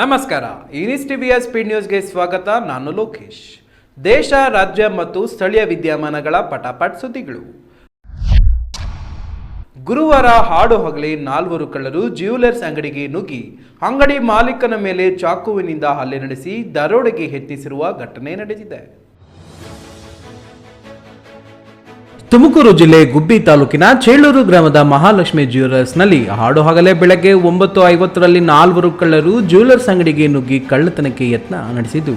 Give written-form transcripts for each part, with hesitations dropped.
ನಮಸ್ಕಾರ. ಇನಿಸ್ ಟಿವಿಯ ಸ್ಪೀಡ್ ನ್ಯೂಸ್ಗೆ ಸ್ವಾಗತ. ನಾನು ಲೋಕೇಶ್. ದೇಶ, ರಾಜ್ಯ ಮತ್ತು ಸ್ಥಳೀಯ ವಿದ್ಯಮಾನಗಳ ಪಟಾಪಟ್ ಸುದ್ದಿಗಳು. ಗುರುವಾರ ಹಾಡು ಹಗಲೇ 4 ಕಳ್ಳರು ಜ್ಯುವೆಲರ್ಸ್ ಅಂಗಡಿಗೆ ನುಗ್ಗಿ ಅಂಗಡಿ ಮಾಲೀಕನ ಮೇಲೆ ಚಾಕುವಿನಿಂದ ಹಲ್ಲೆ ನಡೆಸಿ ದರೋಡೆಗೆ ಯತ್ನಿಸಿರುವ ಘಟನೆ ನಡೆದಿದೆ. ತುಮಕೂರು ಜಿಲ್ಲೆ ಗುಬ್ಬಿ ತಾಲೂಕಿನ ಚೇಳೂರು ಗ್ರಾಮದ ಮಹಾಲಕ್ಷ್ಮಿ ಜ್ಯುವೆಲರ್ಸ್ನಲ್ಲಿ ಹಾಡು ಹಗಲೇ ಬೆಳಗ್ಗೆ 9:50ರಲ್ಲಿ 4 ಕಳ್ಳರು ಜ್ಯುವೆಲರ್ಸ್ ಅಂಗಡಿಗೆ ನುಗ್ಗಿ ಕಳ್ಳತನಕ್ಕೆ ಯತ್ನ ನಡೆಸಿದ್ದು,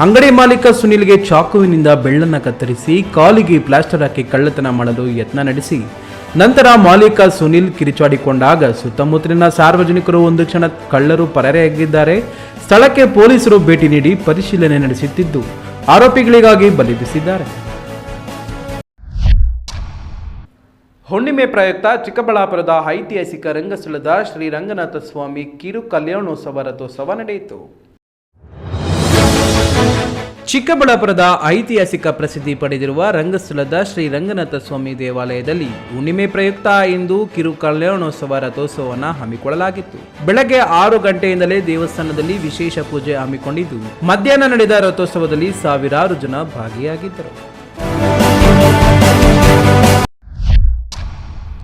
ಅಂಗಡಿ ಮಾಲೀಕ ಸುನಿಲ್ಗೆ ಚಾಕುವಿನಿಂದ ಬೆಳ್ಳನ್ನು ಕತ್ತರಿಸಿ ಕಾಲಿಗೆ ಪ್ಲಾಸ್ಟರ್ ಹಾಕಿ ಕಳ್ಳತನ ಮಾಡಲು ಯತ್ನ ನಡೆಸಿ ನಂತರ ಮಾಲೀಕ ಸುನಿಲ್ ಕಿರಿಚಾಡಿಕೊಂಡಾಗ ಸುತ್ತಮುತ್ತಲಿನ ಸಾರ್ವಜನಿಕರು ಒಂದು ಕ್ಷಣ ಕಳ್ಳರು ಪರಾರಿಯಾಗಿದ್ದಾರೆ. ಸ್ಥಳಕ್ಕೆ ಪೊಲೀಸರು ಭೇಟಿ ನೀಡಿ ಪರಿಶೀಲನೆ ನಡೆಸುತ್ತಿದ್ದು ಆರೋಪಿಗಳಿಗಾಗಿ ಬಲೆ ಬೀಸಿದ್ದಾರೆ. ಹುಣ್ಣಿಮೆ ಪ್ರಯುಕ್ತ ಚಿಕ್ಕಬಳ್ಳಾಪುರದ ಐತಿಹಾಸಿಕ ರಂಗಸ್ಥಳದ ಶ್ರೀ ರಂಗನಾಥ ಸ್ವಾಮಿ ಕಿರು ಕಲ್ಯಾಣೋತ್ಸವ ರಥೋತ್ಸವ ನಡೆಯಿತು. ಚಿಕ್ಕಬಳ್ಳಾಪುರದ ಐತಿಹಾಸಿಕ ಪ್ರಸಿದ್ಧಿ ಪಡೆದಿರುವ ರಂಗಸ್ಥಳದ ಶ್ರೀ ರಂಗನಾಥ ಸ್ವಾಮಿ ದೇವಾಲಯದಲ್ಲಿ ಹುಣ್ಣಿಮೆ ಪ್ರಯುಕ್ತ ಇಂದು ಕಿರು ಕಲ್ಯಾಣೋತ್ಸವ ರಥೋತ್ಸವವನ್ನು ಹಮ್ಮಿಕೊಳ್ಳಲಾಗಿತ್ತು. ಬೆಳಗ್ಗೆ 6 ಗಂಟೆಯಿಂದಲೇ ದೇವಸ್ಥಾನದಲ್ಲಿ ವಿಶೇಷ ಪೂಜೆ ಹಮ್ಮಿಕೊಂಡಿದ್ದು, ಮಧ್ಯಾಹ್ನ ನಡೆದ ರಥೋತ್ಸವದಲ್ಲಿ ಸಾವಿರಾರು ಜನ ಭಾಗಿಯಾಗಿದ್ದರು.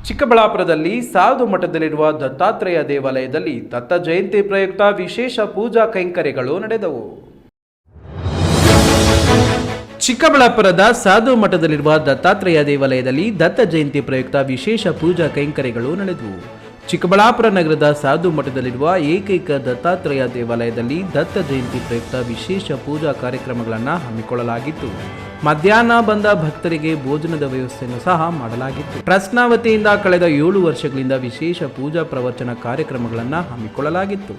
ಚಿಕ್ಕಬಳ್ಳಾಪುರದಲ್ಲಿ ಸಾಧು ಮಠದಲ್ಲಿರುವ ದತ್ತಾತ್ರೇಯ ದೇವಾಲಯದಲ್ಲಿ ದತ್ತ ಜಯಂತಿ ಪ್ರಯುಕ್ತ ವಿಶೇಷ ಪೂಜಾ ಕೈಂಕರ್ಯಗಳು ನಡೆದವು. ಚಿಕ್ಕಬಳ್ಳಾಪುರದ ಸಾಧು ಮಠದಲ್ಲಿರುವ ದತ್ತಾತ್ರೇಯ ದೇವಾಲಯದಲ್ಲಿ ದತ್ತ ಜಯಂತಿ ಪ್ರಯುಕ್ತ ವಿಶೇಷ ಪೂಜಾ ಕೈಂಕರ್ಯಗಳು ನಡೆದವು. ಚಿಕ್ಕಬಳ್ಳಾಪುರ ನಗರದ ಸಾಧು ಮಠದಲ್ಲಿರುವ ಏಕೈಕ ದತ್ತಾತ್ರೇಯ ದೇವಾಲಯದಲ್ಲಿ ದತ್ತ ಜಯಂತಿ ಪ್ರಯುಕ್ತ ವಿಶೇಷ ಪೂಜಾ ಕಾರ್ಯಕ್ರಮಗಳನ್ನು ಹಮ್ಮಿಕೊಳ್ಳಲಾಗಿತ್ತು. ಮಧ್ಯಾಹ್ನ ಬಂದ ಭಕ್ತರಿಗೆ ಭೋಜನದ ವ್ಯವಸ್ಥೆಯನ್ನು ಸಹ ಮಾಡಲಾಗಿತ್ತು. ಟ್ರಸ್ಟ್ನ ವತಿಯಿಂದ ಕಳೆದ 7 ವರ್ಷಗಳಿಂದ ವಿಶೇಷ ಪೂಜಾ ಪ್ರವಚನ ಕಾರ್ಯಕ್ರಮಗಳನ್ನು ಹಮ್ಮಿಕೊಳ್ಳಲಾಗಿತ್ತು.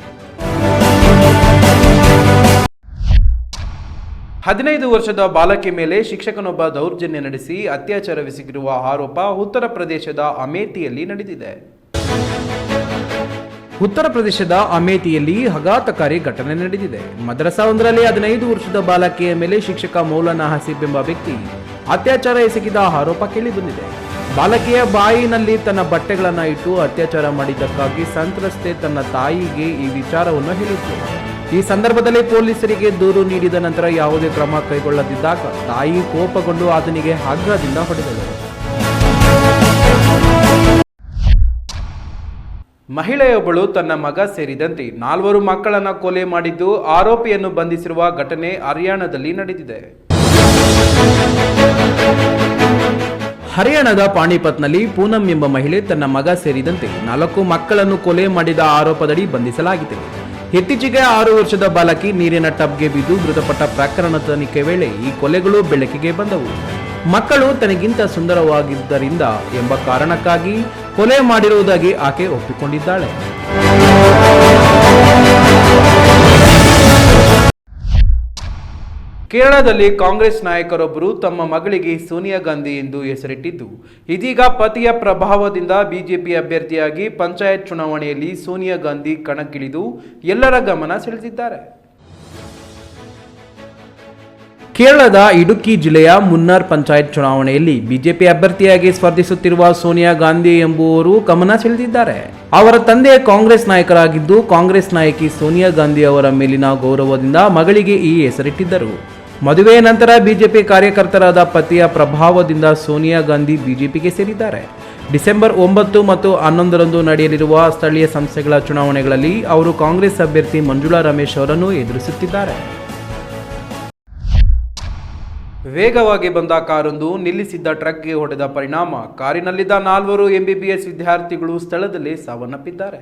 15 ವರ್ಷದ ಬಾಲಕಿ ಮೇಲೆ ಶಿಕ್ಷಕನೊಬ್ಬ ದೌರ್ಜನ್ಯ ನಡೆಸಿ ಅತ್ಯಾಚಾರವೆಸಗಿರುವ ಆರೋಪ ಉತ್ತರ ಪ್ರದೇಶದ ಅಮೇಥಿಯಲ್ಲಿ ನಡೆದಿದೆ. ಉತ್ತರ ಪ್ರದೇಶದ ಅಮೇಥಿಯಲ್ಲಿ ಆಘಾತಕಾರಿ ಘಟನೆ ನಡೆದಿದೆ. ಮದ್ರಸಾವೊಂದರಲ್ಲಿ 15 ವರ್ಷದ ಬಾಲಕಿಯ ಮೇಲೆ ಶಿಕ್ಷಕ ಮೌಲಾನಾ ಹಸೀಬ್ ಎಂಬ ವ್ಯಕ್ತಿ ಅತ್ಯಾಚಾರ ಎಸಗಿದ ಆರೋಪ ಕೇಳಿಬಂದಿದೆ. ಬಾಲಕಿಯ ಬಾಯಿನಲ್ಲಿ ತನ್ನ ಬಟ್ಟೆಗಳನ್ನು ಇಟ್ಟು ಅತ್ಯಾಚಾರ ಮಾಡಿದ್ದಕ್ಕಾಗಿ ಸಂತ್ರಸ್ತೆ ತನ್ನ ತಾಯಿಗೆ ಈ ವಿಚಾರವನ್ನು ಹೇಳಿದ್ರು. ಈ ಸಂದರ್ಭದಲ್ಲಿ ಪೊಲೀಸರಿಗೆ ದೂರು ನೀಡಿದ ನಂತರ ಯಾವುದೇ ಕ್ರಮ ಕೈಗೊಳ್ಳದಿದ್ದಾಗ ತಾಯಿ ಕೋಪಗೊಂಡು ಆತನಿಗೆ ಹಗ್ಗದಿಂದ ಹೊಡೆದಳು. ಮಹಿಳೆಯೊಬ್ಬಳು ತನ್ನ ಮಗ ಸೇರಿದಂತೆ 4 ಮಕ್ಕಳನ್ನು ಕೊಲೆ ಮಾಡಿದ್ದು ಆರೋಪಿಯನ್ನು ಬಂಧಿಸಿರುವ ಘಟನೆ ಹರಿಯಾಣದಲ್ಲಿ ನಡೆದಿದೆ. ಹರಿಯಾಣದ ಪಾಣಿಪತ್ನಲ್ಲಿ ಪೂನಂ ಎಂಬ ಮಹಿಳೆ ತನ್ನ ಮಗ ಸೇರಿದಂತೆ 4 ಮಕ್ಕಳನ್ನು ಕೊಲೆ ಮಾಡಿದ ಆರೋಪದಡಿ ಬಂಧಿಸಲಾಗಿದೆ. ಇತ್ತೀಚೆಗೆ 6 ವರ್ಷದ ಬಾಲಕಿ ನೀರಿನ ಟಬ್ಗೆ ಬಿದ್ದು ಮೃತಪಟ್ಟ ಪ್ರಕರಣ ತನಿಖೆ ವೇಳೆ ಈ ಕೊಲೆಗಳು ಬೆಳಕಿಗೆ ಬಂದವು. ಮಕ್ಕಳು ತನಗಿಂತ ಸುಂದರವಾಗಿದ್ದರಿಂದ ಎಂಬ ಕಾರಣಕ್ಕಾಗಿ ಕೊಲೆ ಮಾಡಿರುವುದಾಗಿ ಆಕೆ ಒಪ್ಪಿಕೊಂಡಿದ್ದಾಳೆ. ಕೇರಳದಲ್ಲಿ ಕಾಂಗ್ರೆಸ್ ನಾಯಕರೊಬ್ಬರು ತಮ್ಮ ಮಗಳಿಗೆ ಸೋನಿಯಾ ಗಾಂಧಿ ಎಂದು ಹೆಸರಿಟ್ಟಿದ್ದು, ಇದೀಗ ಪತಿಯ ಪ್ರಭಾವದಿಂದ ಬಿಜೆಪಿ ಅಭ್ಯರ್ಥಿಯಾಗಿ ಪಂಚಾಯತ್ ಚುನಾವಣೆಯಲ್ಲಿ ಸೋನಿಯಾ ಗಾಂಧಿ ಕಣಕ್ಕಿಳಿದು ಎಲ್ಲರ ಗಮನ ಸೆಳೆದಿದ್ದಾರೆ. ಕೇರಳದ ಇಡುಕ್ಕಿ ಜಿಲ್ಲೆಯ ಮುನ್ನಾರ್ ಪಂಚಾಯತ್ ಚುನಾವಣೆಯಲ್ಲಿ ಬಿಜೆಪಿ ಅಭ್ಯರ್ಥಿಯಾಗಿ ಸ್ಪರ್ಧಿಸುತ್ತಿರುವ ಸೋನಿಯಾ ಗಾಂಧಿ ಎಂಬುವರು ಗಮನ ಸೆಳೆದಿದ್ದಾರೆ. ಅವರ ತಂದೆ ಕಾಂಗ್ರೆಸ್ ನಾಯಕರಾಗಿದ್ದು, ಕಾಂಗ್ರೆಸ್ ನಾಯಕಿ ಸೋನಿಯಾ ಗಾಂಧಿ ಅವರ ಮೇಲಿನ ಗೌರವದಿಂದ ಮಗಳಿಗೆ ಈ ಹೆಸರಿಟ್ಟಿದ್ದರು. ಮದುವೆಯ ನಂತರ ಬಿಜೆಪಿ ಕಾರ್ಯಕರ್ತರಾದ ಪತಿಯ ಪ್ರಭಾವದಿಂದ ಸೋನಿಯಾ ಗಾಂಧಿ ಬಿಜೆಪಿಗೆ ಸೇರಿದ್ದಾರೆ. ಡಿಸೆಂಬರ್ 9 ಮತ್ತು 11ರಂದು ನಡೆಯಲಿರುವ ಸ್ಥಳೀಯ ಸಂಸ್ಥೆಗಳ ಚುನಾವಣೆಗಳಲ್ಲಿ ಅವರು ಕಾಂಗ್ರೆಸ್ ಅಭ್ಯರ್ಥಿ ಮಂಜುಳಾ ರಮೇಶ್ ಅವರನ್ನು ಎದುರಿಸುತ್ತಿದ್ದಾರೆ. ವೇಗವಾಗಿ ಬಂದ ಕಾರೊಂದು ನಿಲ್ಲಿಸಿದ್ದ ಟ್ರಕ್ಗೆ ಹೊಡೆದ ಪರಿಣಾಮ ಕಾರಿನಲ್ಲಿದ್ದ 4 MBBS ವಿದ್ಯಾರ್ಥಿಗಳು ಸ್ಥಳದಲ್ಲೇ ಸಾವನ್ನಪ್ಪಿದ್ದಾರೆ.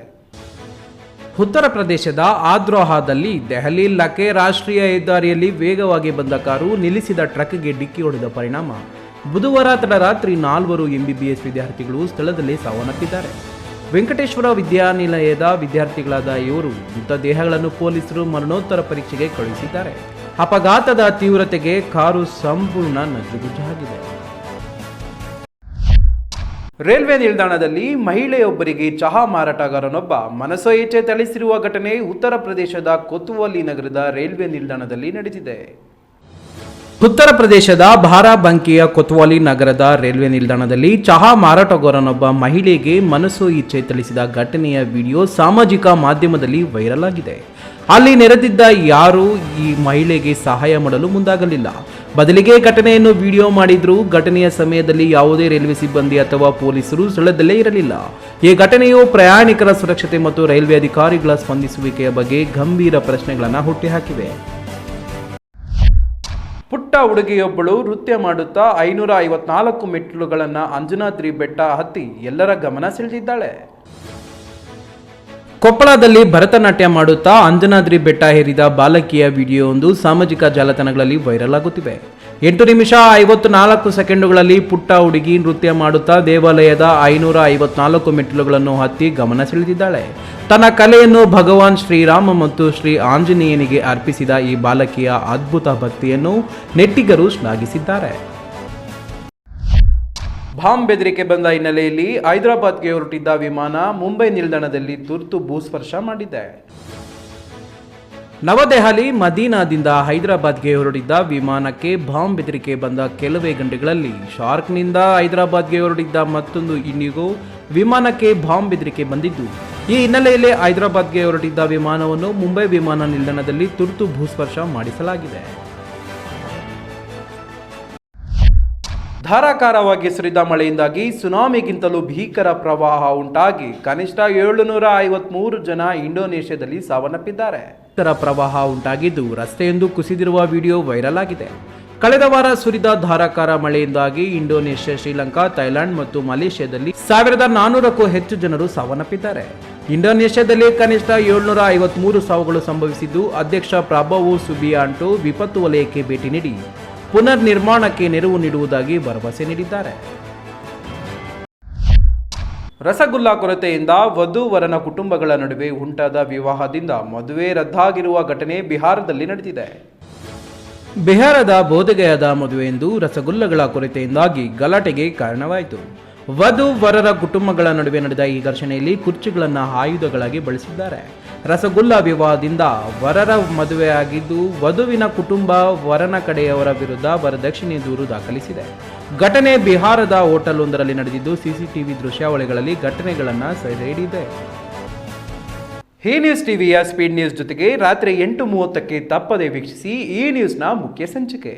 ಉತ್ತರ ಪ್ರದೇಶದ ಆದ್ರೋಹಾದಲ್ಲಿ ದೆಹಲಿ ಲಖೆ ರಾಷ್ಟ್ರೀಯ ಹೆದ್ದಾರಿಯಲ್ಲಿ ವೇಗವಾಗಿ ಬಂದ ಕಾರು ನಿಲ್ಲಿಸಿದ ಟ್ರಕ್ಗೆ ಡಿಕ್ಕಿ ಹೊಡೆದ ಪರಿಣಾಮ ಬುಧವಾರ ತಡರಾತ್ರಿ 4 MBBS ವಿದ್ಯಾರ್ಥಿಗಳು ಸ್ಥಳದಲ್ಲೇ ಸಾವನ್ನಪ್ಪಿದ್ದಾರೆ. ವೆಂಕಟೇಶ್ವರ ವಿದ್ಯಾನಿಲಯದ ವಿದ್ಯಾರ್ಥಿಗಳಾದ ಇವರು ಮೃತದೇಹಗಳನ್ನು ಪೊಲೀಸರು ಮರಣೋತ್ತರ ಪರೀಕ್ಷೆಗೆ ಕಳುಹಿಸಿದ್ದಾರೆ. ಅಪಘಾತದ ತೀವ್ರತೆಗೆ ಕಾರು ಸಂಪೂರ್ಣ ನಜ್ಜುಗುಜ್ಜಾಗಿದೆ. ರೈಲ್ವೆ ನಿಲ್ದಾಣದಲ್ಲಿ ಮಹಿಳೆಯೊಬ್ಬರಿಗೆ ಚಹಾ ಮಾರಾಟಗಾರನೊಬ್ಬ ಮನಸೋ ಇಚ್ಛೆ ಥಳಿಸಿರುವ ಘಟನೆ ಉತ್ತರ ಪ್ರದೇಶದ ಕೊತ್ವಾಲಿ ನಗರದ ರೈಲ್ವೆ ನಿಲ್ದಾಣದಲ್ಲಿ ನಡೆದಿದೆ. ಉತ್ತರ ಪ್ರದೇಶದ ಬಾರಾಬಂಕಿಯ ಕೊತ್ವಾಲಿ ನಗರದ ರೈಲ್ವೆ ನಿಲ್ದಾಣದಲ್ಲಿ ಚಹಾ ಮಾರಾಟಗಾರನೊಬ್ಬ ಮಹಿಳೆಗೆ ಮನಸೋ ಇಚ್ಛೆ ಥಳಿಸಿದ ಘಟನೆಯ ವಿಡಿಯೋ ಸಾಮಾಜಿಕ ಮಾಧ್ಯಮದಲ್ಲಿ ವೈರಲ್ ಆಗಿದೆ. ಅಲ್ಲಿ ನೆರೆದಿದ್ದ ಯಾರೂ ಈ ಮಹಿಳೆಗೆ ಸಹಾಯ ಮಾಡಲು ಮುಂದಾಗಲಿಲ್ಲ. ಬದಲಿಗೆ ಘಟನೆಯನ್ನು ವಿಡಿಯೋ ಮಾಡಿದ್ರು. ಘಟನೆಯ ಸಮಯದಲ್ಲಿ ಯಾವುದೇ ರೈಲ್ವೆ ಸಿಬ್ಬಂದಿ ಅಥವಾ ಪೊಲೀಸರು ಸ್ಥಳದಲ್ಲೇ ಇರಲಿಲ್ಲ. ಈ ಘಟನೆಯು ಪ್ರಯಾಣಿಕರ ಸುರಕ್ಷತೆ ಮತ್ತು ರೈಲ್ವೆ ಅಧಿಕಾರಿಗಳ ಸ್ಪಂದಿಸುವಿಕೆಯ ಬಗ್ಗೆ ಗಂಭೀರ ಪ್ರಶ್ನೆಗಳನ್ನು ಹುಟ್ಟಿಹಾಕಿವೆ. ಪುಟ್ಟ ಹುಡುಗಿಯೊಬ್ಬಳು ನೃತ್ಯ ಮಾಡುತ್ತಾ 554 ಮೆಟ್ಟಿಲುಗಳನ್ನು ಅಂಜನಾದ್ರಿ ಬೆಟ್ಟ ಹತ್ತಿ ಎಲ್ಲರ ಗಮನ ಸೆಳೆದಿದ್ದಾಳೆ. ಕೊಪ್ಪಳದಲ್ಲಿ ಭರತನಾಟ್ಯ ಮಾಡುತ್ತಾ ಅಂಜನಾದ್ರಿ ಬೆಟ್ಟ ಹೇರಿದ ಬಾಲಕಿಯ ವಿಡಿಯೋವೊಂದು ಸಾಮಾಜಿಕ ಜಾಲತಾಣಗಳಲ್ಲಿ ವೈರಲ್ ಆಗುತ್ತಿವೆ. 8 ನಿಮಿಷ 54 ಸೆಕೆಂಡುಗಳಲ್ಲಿ ಪುಟ್ಟ ಹುಡುಗಿ ನೃತ್ಯ ಮಾಡುತ್ತಾ ದೇವಾಲಯದ 554 ಮೆಟ್ಟಿಲುಗಳನ್ನು ಹತ್ತಿ ಗಮನ ಸೆಳೆದಿದ್ದಾಳೆ. ತನ್ನ ಕಲೆಯನ್ನು ಭಗವಾನ್ ಶ್ರೀರಾಮ ಮತ್ತು ಶ್ರೀ ಆಂಜನೇಯನಿಗೆ ಅರ್ಪಿಸಿದ ಈ ಬಾಲಕಿಯ ಅದ್ಭುತ ಭಕ್ತಿಯನ್ನು ನೆಟ್ಟಿಗರು ಶ್ಲಾಘಿಸಿದ್ದಾರೆ. ಬಾಂಬ್ ಬೆದರಿಕೆ ಬಂದ ಹಿನ್ನೆಲೆಯಲ್ಲಿ ಹೈದರಾಬಾದ್ಗೆ ಹೊರಟಿದ್ದ ವಿಮಾನ ಮುಂಬೈ ನಿಲ್ದಾಣದಲ್ಲಿ ತುರ್ತು ಭೂಸ್ಪರ್ಶ ಮಾಡಿದೆ. ನವದೆಹಲಿ ಮದೀನಾದಿಂದ ಹೈದರಾಬಾದ್ಗೆ ಹೊರಟಿದ್ದ ವಿಮಾನಕ್ಕೆ ಬಾಂಬ್ ಬೆದರಿಕೆ ಬಂದ ಕೆಲವೇ ಗಂಟೆಗಳಲ್ಲಿ ಶಾರ್ಕ್ನಿಂದ ಹೈದರಾಬಾದ್ಗೆ ಹೊರಟಿದ್ದ ಮತ್ತೊಂದು ಇಂಡಿಗೋ ವಿಮಾನಕ್ಕೆ ಬಾಂಬ್ ಬೆದರಿಕೆ ಬಂದಿದ್ದು, ಈ ಹಿನ್ನೆಲೆಯಲ್ಲಿ ಹೈದರಾಬಾದ್ಗೆ ಹೊರಟಿದ್ದ ವಿಮಾನವನ್ನು ಮುಂಬೈ ವಿಮಾನ ನಿಲ್ದಾಣದಲ್ಲಿ ತುರ್ತು ಭೂಸ್ಪರ್ಶ ಮಾಡಿಸಲಾಗಿದೆ. ಧಾರಾಕಾರವಾಗಿ ಸುರಿದ ಮಳೆಯಿಂದಾಗಿ ಸುನಾಮಿಗಿಂತಲೂ ಭೀಕರ ಪ್ರವಾಹ ಉಂಟಾಗಿ ಕನಿಷ್ಠ 753 ಜನ ಇಂಡೋನೇಷ್ಯಾದಲ್ಲಿ ಸಾವನ್ನಪ್ಪಿದ್ದಾರೆ. ಪ್ರವಾಹ ಉಂಟಾಗಿದ್ದು ರಸ್ತೆಯೊಂದು ಕುಸಿದಿರುವ ವಿಡಿಯೋ ವೈರಲ್ ಆಗಿದೆ. ಕಳೆದ ವಾರ ಸುರಿದ ಧಾರಾಕಾರ ಮಳೆಯಿಂದಾಗಿ ಇಂಡೋನೇಷ್ಯಾ, ಶ್ರೀಲಂಕಾ, ಥೈಲ್ಯಾಂಡ್ ಮತ್ತು ಮಲೇಷ್ಯಾದಲ್ಲಿ 1400ಕ್ಕೂ ಹೆಚ್ಚು ಜನರು ಸಾವನ್ನಪ್ಪಿದ್ದಾರೆ. ಇಂಡೋನೇಷ್ಯಾದಲ್ಲಿ ಕನಿಷ್ಠ 753 ಸಾವುಗಳು ಸಂಭವಿಸಿದ್ದು, ಅಧ್ಯಕ್ಷ ಪ್ರಾಬೋವೋ ಸುಬಿಯಾಂಟೋ ವಿಪತ್ತು ವಲಯಕ್ಕೆ ಭೇಟಿ ನೀಡಿ ಪುನರ್ ನಿರ್ಮಾಣಕ್ಕೆ ನೆರವು ನೀಡುವುದಾಗಿ ಭರವಸೆ ನೀಡಿದ್ದಾರೆ. ರಸಗುಲ್ಲಾ ಕೊರತೆಯಿಂದ ವಧು-ವರನ ಕುಟುಂಬಗಳ ನಡುವೆ ಉಂಟಾದ ವಿವಾಹದಿಂದ ಮದುವೆ ರದ್ದಾಗಿರುವ ಘಟನೆ ಬಿಹಾರದಲ್ಲಿ ನಡೆದಿದೆ. ಬಿಹಾರದ ಬೋಧಗಯಾದ ಮದುವೆಯೆಂದು ರಸಗುಲ್ಲಗಳ ಕೊರತೆಯಿಂದಾಗಿ ಗಲಾಟೆಗೆ ಕಾರಣವಾಯಿತು. ವಧು-ವರರ ಕುಟುಂಬಗಳ ನಡುವೆ ನಡೆದ ಈ ಘರ್ಷಣೆಯಲ್ಲಿ ಕುರ್ಚಿಗಳನ್ನು ಆಯುಧಗಳಾಗಿ ಬಳಸಿದ್ದಾರೆ. ರಸಗುಲ್ಲಾ ವಿವಾಹದಿಂದ ವರರ ಮದುವೆಯಾಗಿದ್ದು, ವಧುವಿನ ಕುಟುಂಬ ವರನ ಕಡೆಯವರ ವಿರುದ್ಧ ವರದಕ್ಷಿಣೆ ದೂರು ದಾಖಲಿಸಿದೆ. ಘಟನೆ ಬಿಹಾರದ ಹೋಟೆಲ್ ಒಂದರಲ್ಲಿ ನಡೆದಿದ್ದು, ಸಿಸಿಟಿವಿ ದೃಶ್ಯಾವಳಿಗಳಲ್ಲಿ ಘಟನೆಗಳನ್ನು ಸೆರೆ ಹಿಡಿದಿದೆ. ಈ ನ್ಯೂಸ್ ಟಿವಿಯ ಸ್ಪೀಡ್ ನ್ಯೂಸ್ ಜೊತೆಗೆ ರಾತ್ರಿ 8:30ಕ್ಕೆ ತಪ್ಪದೆ ವೀಕ್ಷಿಸಿ ಈ ನ್ಯೂಸ್ನ ಮುಖ್ಯ ಸಂಚಿಕೆ.